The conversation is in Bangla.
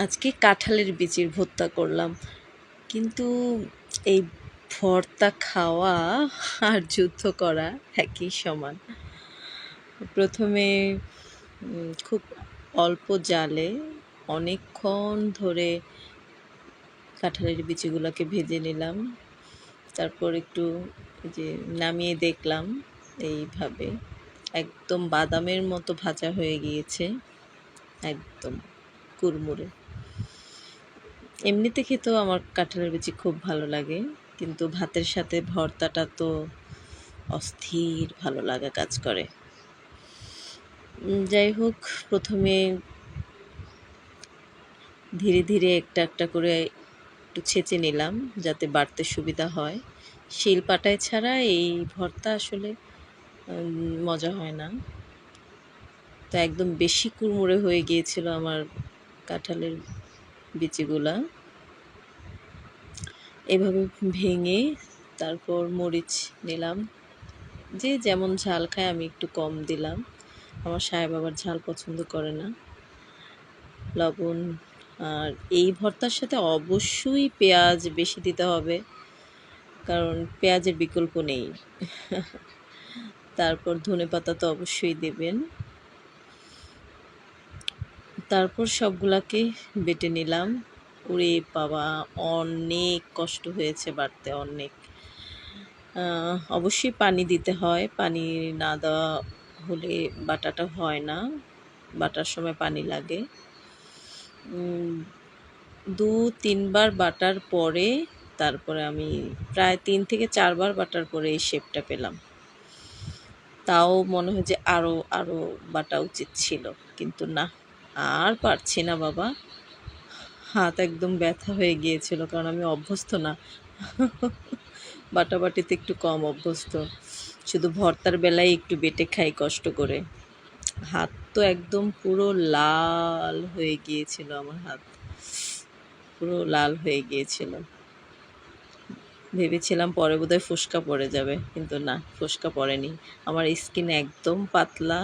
আজকে কাঁঠালের বিচির ভর্তা করলাম, কিন্তু এই ভর্তা খাওয়া আর যুদ্ধ করা একই সমান। প্রথমে খুব অল্প জালে অনেকক্ষণ ধরে কাঁঠালের বিচিগুলোকে ভেজে নিলাম। তারপর একটু যে নামিয়ে দেখলাম, এইভাবে একদম বাদামের মতো ভাজা হয়ে গিয়েছে, একদম কুড়মুড়ে। এমনিতে খেতেও আমার কাঁঠালের বিচি খুব ভালো লাগে, কিন্তু ভাতের সাথে ভর্তাটা তো অস্থির ভালো লাগা কাজ করে। যাই হোক, প্রথমে ধীরে ধীরে একটা একটা করে একটু ছেঁচে নিলাম যাতে বাড়তে সুবিধা হয়। শিলপাটায় ছাড়া এই ভর্তা আসলে মজা হয় না। তো একদম বেশি কুড়মুড়ে হয়ে গিয়েছিল আমার কাঁঠালের বিচিগুলা। এভাবে ভেঙে তারপর মরিচ নিলাম, যে যেমন ঝাল খায়, আমি একটু কম দিলাম, আমার সাহেব আবার ঝাল পছন্দ করে না। লবণ, আর এই ভর্তার সাথে অবশ্যই পেঁয়াজ বেশি দিতে হবে, কারণ পেঁয়াজের বিকল্প নেই। তারপর ধনেপাতা তো অবশ্যই দেবেন। তারপর সবগুলাকে বেটে নিলাম। ওরে বাবা, অনেক কষ্ট হয়েছে বাটতে, অনেক। অবশ্যই পানি দিতে হয়, পানি না দেওয়া হলে বাটাটা হয় না, বাটার সময় পানি লাগে। 2-3 বার বাটার পরে তারপরে আমি প্রায় 3 থেকে 4 বার বাটার পরে এই শেপটা পেলাম। তাও মনে হয় যে আরও আরও বাটা উচিত ছিল, কিন্তু না, আর পারছি না বাবা। হাত একদম ব্যথা হয়ে গিয়েছিল, কারণ আমি অভ্যস্ত না, বাটাবাটিতে একটু কম অভ্যস্ত। শুধু ভর্তার বেলায় একটু বেটে খাই কষ্ট করে। হাত তো একদম পুরো লাল হয়ে গিয়েছিল, আমার হাত পুরো লাল হয়ে গিয়েছিল। ভেবেছিলাম পরে বোধহয় ফোস্কা পড়ে যাবে, কিন্তু না, ফোস্কা পড়েনি। আমার স্কিন একদম পাতলা,